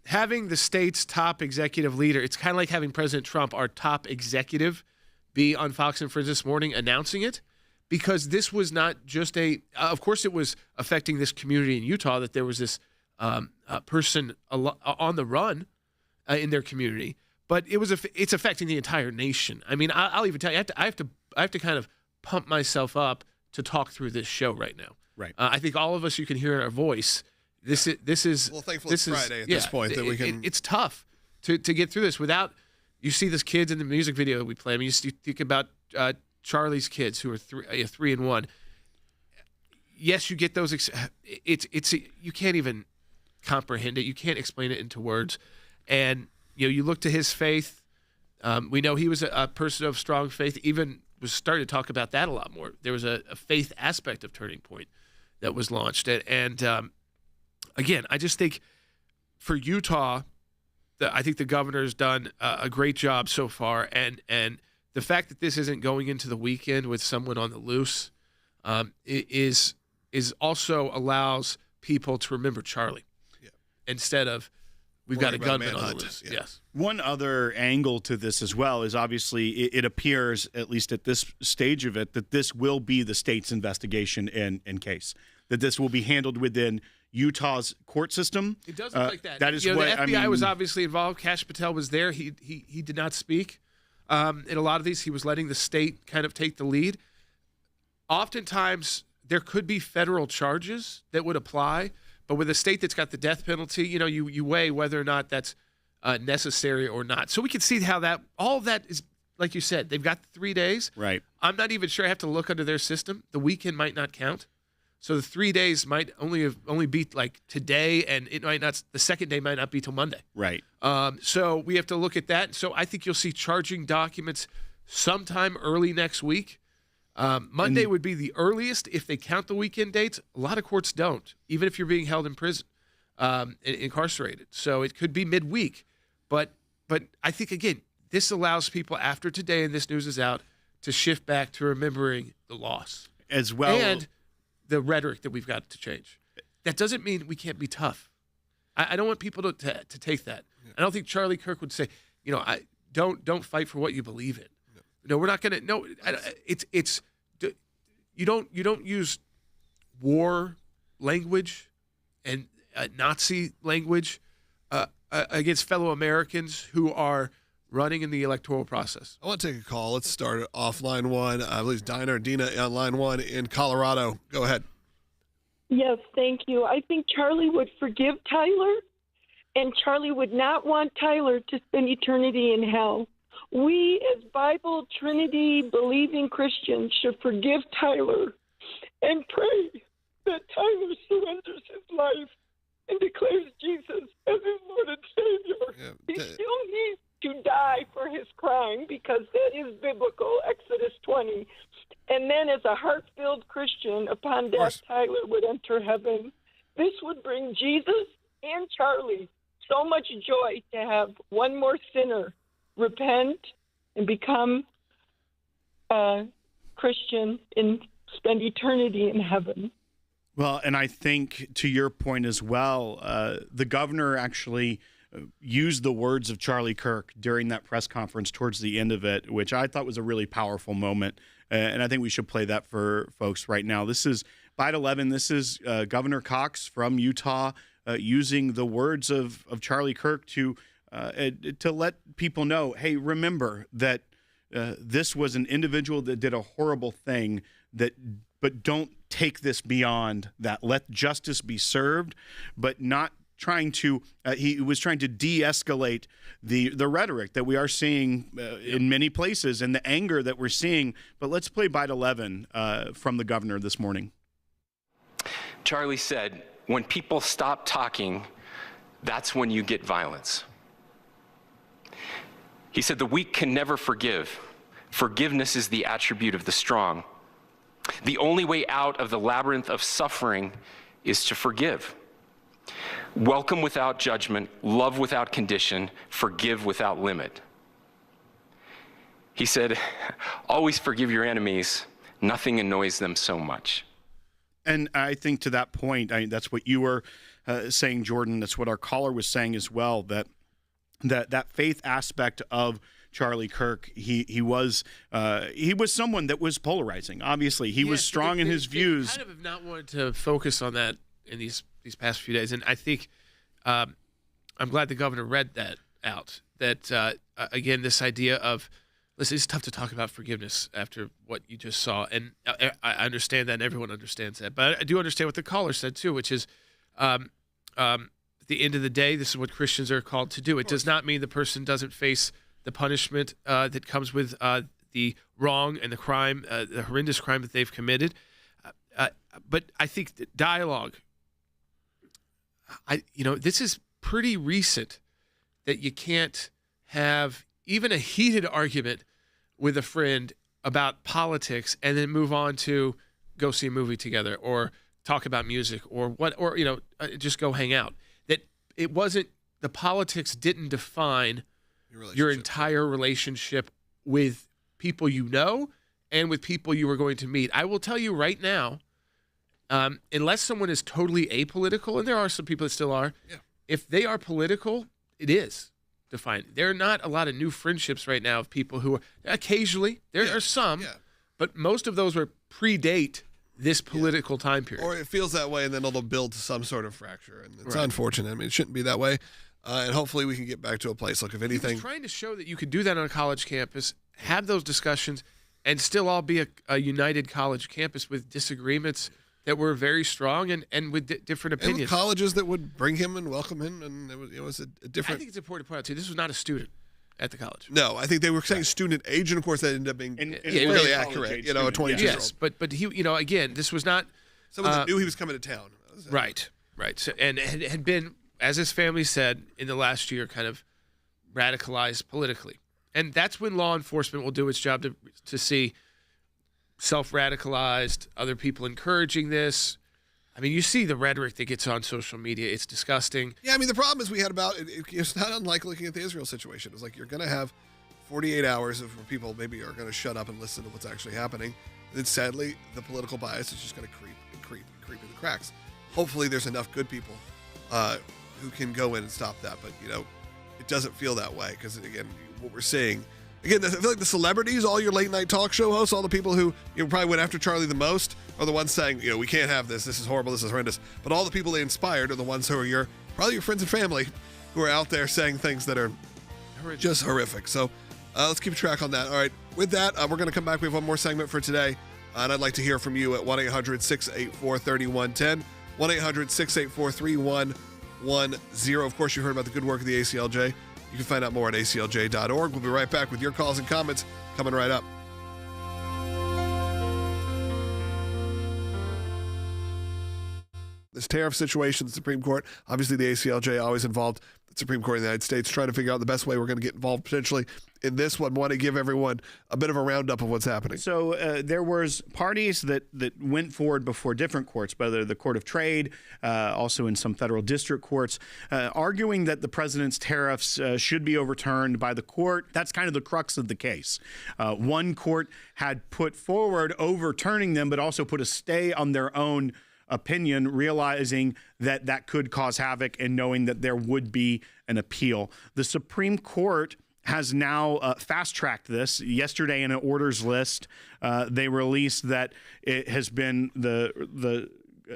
having the state's top executive leader, it's kind of like having President Trump, our top executive, be on Fox and Friends this morning announcing it, because this was not just of course it was affecting this community in Utah that there was this person on the run in their community, but it's affecting the entire nation. I mean, I'll even tell you, I have to kind of pump myself up to talk through this show right now. Right. I think all of us, you can hear in our voice. This is well. Thankfully, it's Friday at this point that we can. It's tough to get through this without. You see these kids in the music video that we play. I mean, you think about Charlie's kids who are 3 and 1. Yes, you get those. It's you can't even comprehend it. You can't explain it into words. And you look to his faith. We know he was a person of strong faith. Even was starting to talk about that a lot more. There was a faith aspect of Turning Point that was launched, and again, I just think for Utah, I think the governor's done a great job so far, and the fact that this isn't going into the weekend with someone on the loose is also allows people to remember Charlie instead of we've got a gunman on the loose. Yes. One other angle to this as well is obviously it appears, at least at this stage of it, that this will be the state's investigation and case, that this will be handled within Utah's court system. It does look like that. That is the what FBI was obviously involved. Kash Patel was there. He did not speak. In a lot of these, he was letting the state kind of take the lead. Oftentimes, there could be federal charges that would apply, but with a state that's got the death penalty, you weigh whether or not that's necessary or not. So we can see how all of that is, like you said, they've got 3 days. Right. I'm not even sure. I have to look under their system. The weekend might not count. So the 3 days might only be like today, and it might not. The second day might not be till Monday. Right. So we have to look at that. So I think you'll see charging documents sometime early next week. Monday would be the earliest if they count the weekend dates. A lot of courts don't, even if you're being held in prison, incarcerated. So it could be midweek. But I think, again, this allows people after today and this news is out to shift back to remembering the loss. As well. And the rhetoric that we've got to change. That doesn't mean we can't be tough. I don't want people to take that. I don't think Charlie Kirk would say, don't fight for what you believe in. No, we're not going to. No, it's you don't use war language and Nazi language against fellow Americans who are running in the electoral process. I want to take a call. Let's start off line one. I believe Dina on line one in Colorado. Go ahead. Yes, thank you. I think Charlie would forgive Tyler, and Charlie would not want Tyler to spend eternity in hell. We, as Bible Trinity believing Christians, should forgive Tyler and pray that Tyler surrenders his life and declares Jesus as his Lord and Savior. He still needs to die for his crime because that is biblical, Exodus 20. And then as a heart-filled Christian, upon death, Tyler would enter heaven. This would bring Jesus and Charlie so much joy to have one more sinner repent and become a Christian and spend eternity in heaven. Well, and I think to your point as well, the governor actually used the words of Charlie Kirk during that press conference towards the end of it, which I thought was a really powerful moment. And I think we should play that for folks right now. This is Bite 11. This is Governor Cox from Utah using the words of Charlie Kirk to let people know, hey, remember that this was an individual that did a horrible thing, but don't take this beyond that. Let justice be served, but not trying to he was trying to de-escalate the rhetoric that we are seeing in many places and the anger that we're seeing. But let's play Bite 11 from the governor this morning. Charlie said, when people stop talking, that's when you get violence. He said, the weak can never forgive. Forgiveness is the attribute of the strong. The only way out of the labyrinth of suffering is to forgive. Welcome without judgment, love without condition, forgive without limit. He said, always forgive your enemies. Nothing annoys them so much. And I think to that point, that's what you were saying, Jordan. That's what our caller was saying as well, that faith aspect of Charlie Kirk, he was someone that was polarizing. Obviously, he was strong in his views. Kind of have not wanted to focus on that in these past few days, and I think I'm glad the governor read that out. That again, this idea of, listen, it's tough to talk about forgiveness after what you just saw, and I understand that, and everyone understands that. But I do understand what the caller said too, which is, at the end of the day, this is what Christians are called to do. It does not mean the person doesn't face the punishment that comes with the wrong and the crime, the horrendous crime that they've committed. But I think that dialogue, this is pretty recent that you can't have even a heated argument with a friend about politics and then move on to go see a movie together or talk about music or just go hang out. That it wasn't, the politics didn't define your entire relationship with people you know and with people you were going to meet. I will tell you right now, unless someone is totally apolitical, and there are some people that still are, if they are political, it is defined. There are not a lot of new friendships right now of people who are, occasionally, there are some, but most of those were predate this political time period. Or it feels that way, and then it'll build to some sort of fracture. And it's unfortunate. I mean, it shouldn't be that way. And hopefully we can get back to a place. Look, if anything, he was trying to show that you could do that on a college campus, have those discussions, and still all be a united college campus with disagreements that were very strong and with different opinions. And with colleges that would bring him and welcome him, and it was a different. I think it's important to point out too, this was not a student at the college. No, I think they were saying student age, and of course that ended up being fairly accurate. A 22-year-old. Yes, but he, again, this was not someone that knew he was coming to town. Right. So, and had been, as his family said, in the last year, kind of radicalized politically. And that's when law enforcement will do its job to see self-radicalized, other people encouraging this. I mean, you see the rhetoric that gets on social media. It's disgusting. Yeah, I mean, the problem is we had it's not unlike looking at the Israel situation. It's like you're going to have 48 hours of where people maybe are going to shut up and listen to what's actually happening. And then sadly, the political bias is just going to creep in the cracks. Hopefully there's enough good people who can go in and stop that. But, it doesn't feel that way because, again, what we're seeing, again, I feel like the celebrities, all your late night talk show hosts, all the people who probably went after Charlie the most are the ones saying, we can't have this. This is horrible. This is horrendous. But all the people they inspired are the ones who are probably your friends and family who are out there saying things that are just horrific. So let's keep track on that. All right. With that, we're going to come back. We have one more segment for today. And I'd like to hear from you at 1-800-684-3110. 1-800-684-3110. Of course, you heard about the good work of the ACLJ. You can find out more at aclj.org. We'll be right back with your calls and comments coming right up. This tariff situation, the Supreme Court, obviously the ACLJ always involved the Supreme Court of the United States, trying to figure out the best way we're going to get involved potentially in this one. Want to give everyone a bit of a roundup of what's happening. So there was parties that went forward before different courts, whether the Court of Trade, also in some federal district courts, arguing that the president's tariffs should be overturned by the court. That's kind of the crux of the case. One court had put forward overturning them, but also put a stay on their own opinion, realizing that that could cause havoc and knowing that there would be an appeal. The Supreme Court has now fast-tracked this. Yesterday in an orders list, they released that it has been the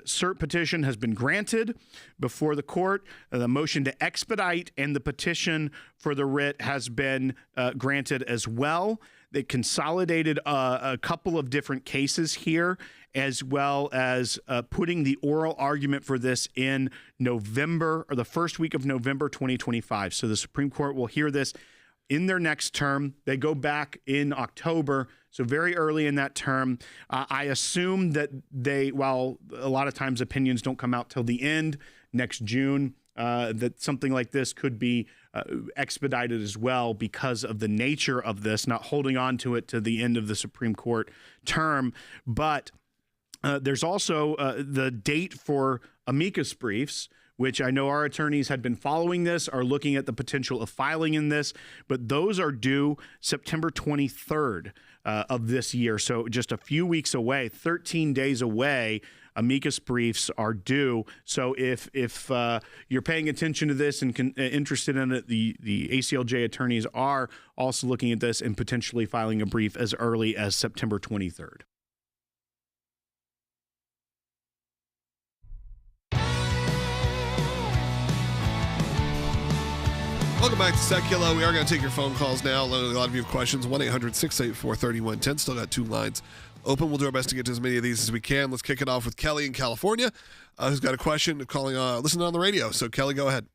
cert petition has been granted before the court. The motion to expedite and the petition for the writ has been granted as well. They consolidated a couple of different cases here, as well as putting the oral argument for this in November, or the first week of November 2025. So the Supreme Court will hear this in their next term. They go back in October, so very early in that term. I assume that while a lot of times opinions don't come out till the end, next June, that something like this could be expedited as well because of the nature of this, not holding on to it to the end of the Supreme Court term. But there's also the date for amicus briefs, which I know our attorneys had been following this, are looking at the potential of filing in this, but those are due September 23rd of this year. So just a few weeks away, 13 days away. Amicus briefs are due. So if you're paying attention to this and interested in it, the ACLJ attorneys are also looking at this and potentially filing a brief as early as September 23rd. Welcome back to Sekulow. We are going to take your phone calls now. A lot of you have questions. 1-800-684-3110. Still got 2 lines open. We'll do our best to get to as many of these as we can. Let's kick it off with Kelly in California, who's got a question, calling, listening on the radio. So, Kelly, go ahead.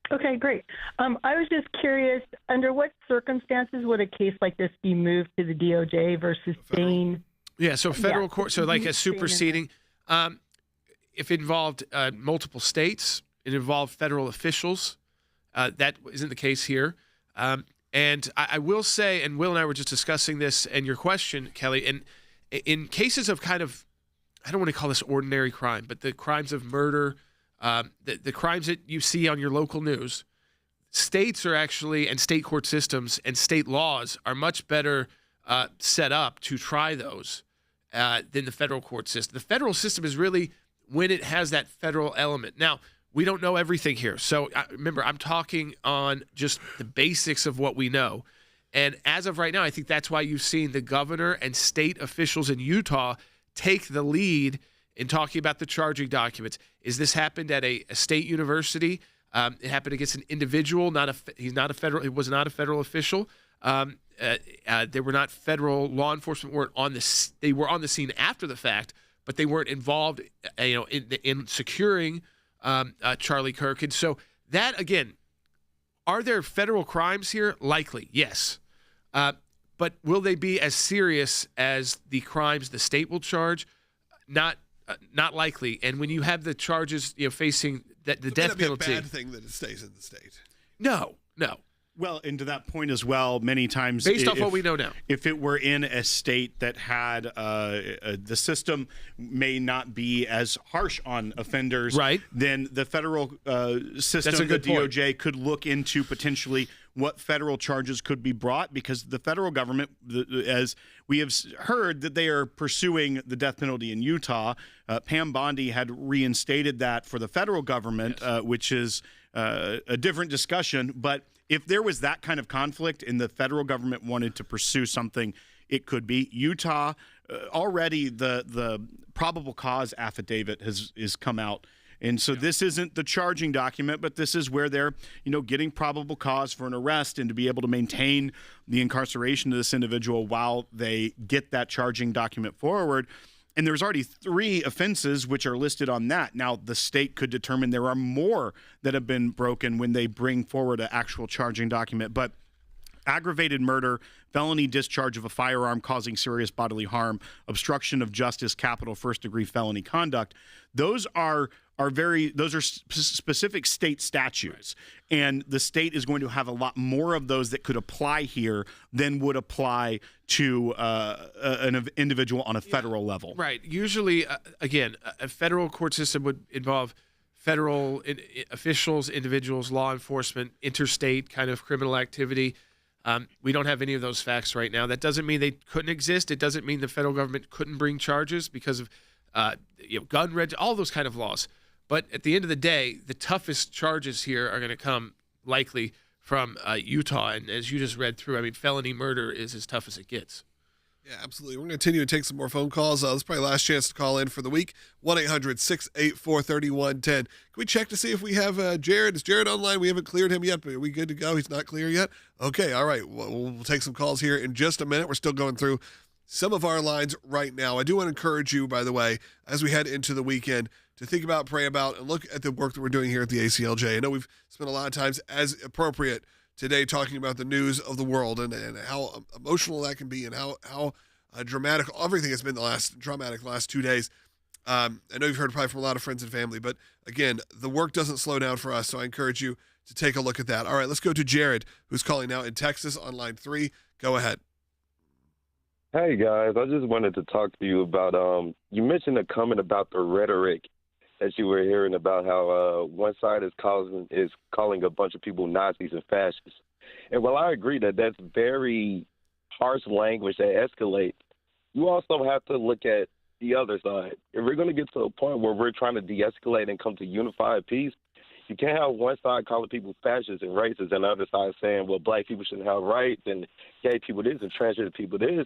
Okay, great. I was just curious, under what circumstances would a case like this be moved to the DOJ versus staying? Yeah, so federal court, so like a superseding. If it involved multiple states, it involved federal officials. That isn't the case here. And I will say, and Will and I were just discussing this and your question, Kelly, and in cases of kind of, I don't want to call this ordinary crime, but the crimes of murder, the crimes that you see on your local news, states are actually, and state court systems and state laws are much better set up to try those than the federal court system. The federal system is really when it has that federal element. Now, we don't know everything here. So remember, I'm talking on just the basics of what we know. And as of right now, I think that's why you've seen the governor and state officials in Utah take the lead in talking about the charging documents. Is this happened at a state university? It happened against an individual. He was not a federal official. There were not federal law enforcement they were on the scene after the fact, but they weren't involved, in securing Charlie Kirk. And so that, again, are there federal crimes here? Likely, yes. But will they be as serious as the crimes the state will charge? Not likely. And when you have the charges, facing the death penalty, Be a bad thing that it stays in the state. No. Well, and to that point as well, many times, based off what we know now, if it were in a state that had the system may not be as harsh on offenders, right? Then the federal system, the DOJ, could look into potentially what federal charges could be brought, because the federal government, as we have heard, that they are pursuing the death penalty in Utah. Pam Bondi had reinstated that for the federal government, which is a different discussion, but if there was that kind of conflict and the federal government wanted to pursue something, it could be. Utah, already the probable cause affidavit has come out. And so this isn't the charging document, but this is where they're, getting probable cause for an arrest and to be able to maintain the incarceration of this individual while they get that charging document forward. And there's already 3 offenses which are listed on that. Now, the state could determine there are more that have been broken when they bring forward an actual charging document. But aggravated murder, felony discharge of a firearm causing serious bodily harm, obstruction of justice, capital first-degree felony conduct, those are specific state statutes. Right. And the state is going to have a lot more of those that could apply here than would apply to an individual on a federal level. Right. Usually, again, a federal court system would involve federal officials, individuals, law enforcement, interstate kind of criminal activity. We don't have any of those facts right now. That doesn't mean they couldn't exist. It doesn't mean the federal government couldn't bring charges because of gun reg, all those kind of laws. But at the end of the day, the toughest charges here are going to come likely from Utah. And as you just read through, felony murder is as tough as it gets. Yeah, absolutely. We're going to continue to take some more phone calls. This is probably the last chance to call in for the week. 1-800-684-3110. Can we check to see if we have Jared? Is Jared online? We haven't cleared him yet, but are we good to go? He's not clear yet? Okay, all right. We'll take some calls here in just a minute. We're still going through some of our lines right now. I do want to encourage you, by the way, as we head into the weekend, to think about, pray about, and look at the work that we're doing here at the ACLJ. I know we've spent a lot of times, as appropriate, today talking about the news of the world and how emotional that can be and how dramatic everything has been the last 2 days. I know you've heard probably from a lot of friends and family, but again, the work doesn't slow down for us, so I encourage you to take a look at that. All right, let's go to Jared, who's calling now in Texas on line 3. Go ahead. Hey, guys. I just wanted to talk to you about, you mentioned a comment about the rhetoric that you were hearing about how one side is calling a bunch of people Nazis and fascists. And while I agree that that's very harsh language that escalates, you also have to look at the other side. If we're going to get to a point where we're trying to de-escalate and come to unified peace, you can't have one side calling people fascists and racist and the other side saying, well, black people shouldn't have rights and gay people this and transgender people this.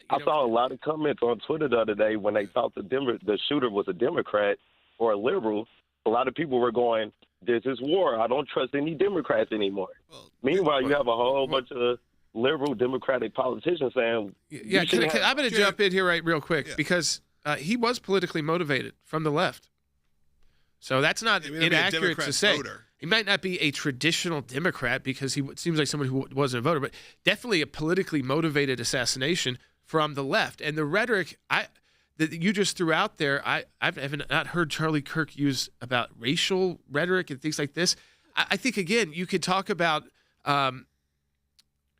I saw a lot of comments on Twitter the other day when they thought the shooter was a Democrat or a liberal. A lot of people were going, this is war. I don't trust any Democrats anymore. Meanwhile, you have a whole bunch of liberal Democratic politicians saying, yeah, I'm going to jump in here real quick because he was politically motivated from the left. So that's not inaccurate to say. Voter. He might not be a traditional Democrat because he seems like someone who wasn't a voter, but definitely a politically motivated assassination from the left. And the rhetoric that you just threw out there, I've not heard Charlie Kirk use about racial rhetoric and things like this. I think, again, you could talk about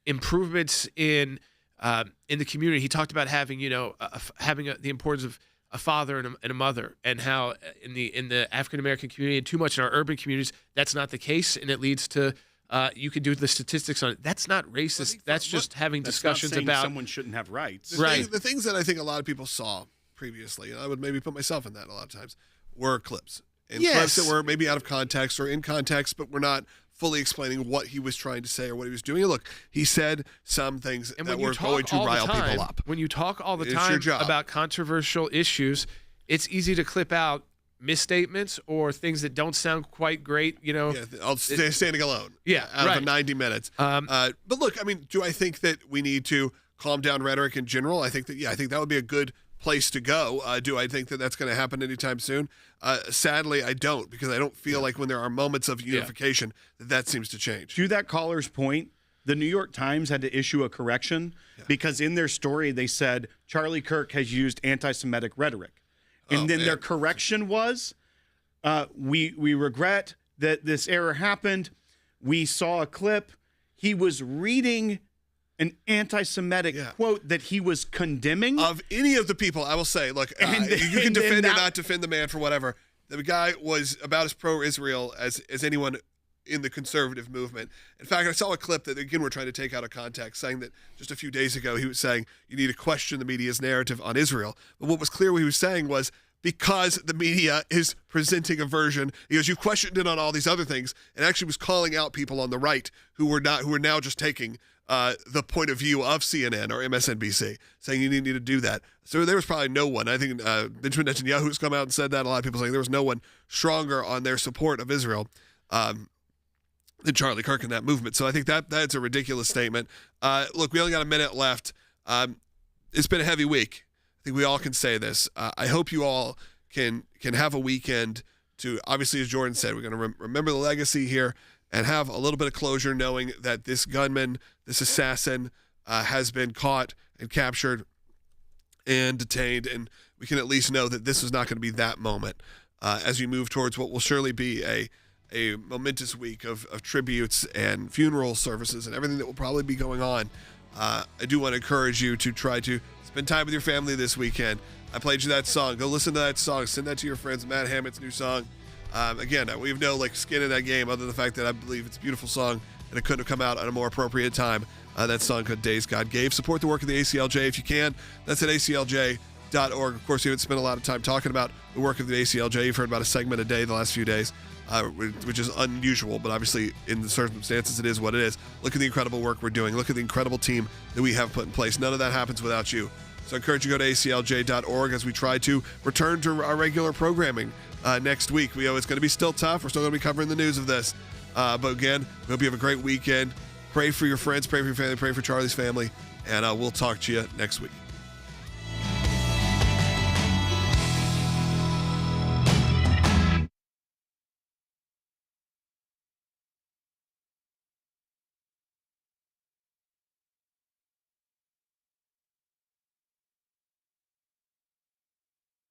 improvements in the community. He talked about having, the importance of a father and a mother, and how in the African American community and too much in our urban communities, that's not the case, and it leads to you can do the statistics on it. That's not racist. That's just having discussions about someone shouldn't have rights. The things that I think a lot of people saw previously, and I would maybe put myself in that a lot of times, were clips. And clips that were maybe out of context or in context, but were not fully explaining what he was trying to say or what he was doing. And look, he said some things that were going to rile people up. When you talk all the time about controversial issues, it's easy to clip out misstatements or things that don't sound quite great, standing alone. Yeah, out of the 90 minutes. But look, I mean, do I think that we need to calm down rhetoric in general? I think that would be a good place to go. Do I think that that's going to happen anytime soon? Sadly, I don't, because I don't feel like when there are moments of unification that seems to change. To that caller's point, the New York Times had to issue a correction because in their story they said Charlie Kirk has used anti-Semitic rhetoric. And then their correction was, we regret that this error happened. We saw a clip. He was reading an anti-Semitic quote that he was condemning. Of any of the people, I will say, look, you can defend or not defend the man for whatever. The guy was about as pro-Israel as anyone in the conservative movement. In fact, I saw a clip that, again, we're trying to take out of context, saying that just a few days ago he was saying you need to question the media's narrative on Israel. But what was clear what he was saying was, because the media is presenting a version, because you questioned it on all these other things, and actually was calling out people on the right who were now just taking the point of view of CNN or MSNBC, saying you need to do that. So there was probably no one. I think Benjamin Netanyahu's come out and said that. A lot of people saying there was no one stronger on their support of Israel than Charlie Kirk in that movement. So I think that's a ridiculous statement. Look, we only got a minute left. It's been a heavy week. I think we all can say this. I hope you all can have a weekend to, obviously, as Jordan said, we're going to remember the legacy here and have a little bit of closure, knowing that this gunman, this assassin, has been caught and captured and detained, and we can at least know that this is not going to be that moment as we move towards what will surely be a momentous week of tributes and funeral services and everything that will probably be going on. I do want to encourage you to try to spend time with your family this weekend. I played you that song. Go listen to that song. Send that to your friends. Matt Hammett's new song. Again, we have no skin in that game other than the fact that I believe it's a beautiful song and it couldn't have come out at a more appropriate time. That song called Days God Gave. Support the work of the ACLJ if you can. That's at ACLJ.org. Of course, we haven't spent a lot of time talking about the work of the ACLJ. You've heard about a segment a day the last few days, which is unusual, but obviously in the circumstances, it is what it is. Look at the incredible work we're doing. Look at the incredible team that we have put in place. None of that happens without you. So I encourage you to go to ACLJ.org as we try to return to our regular programming next week. It's going to be still tough. We're still going to be covering the news of this. But again, we hope you have a great weekend. Pray for your friends, pray for your family, pray for Charlie's family, and we'll talk to you next week.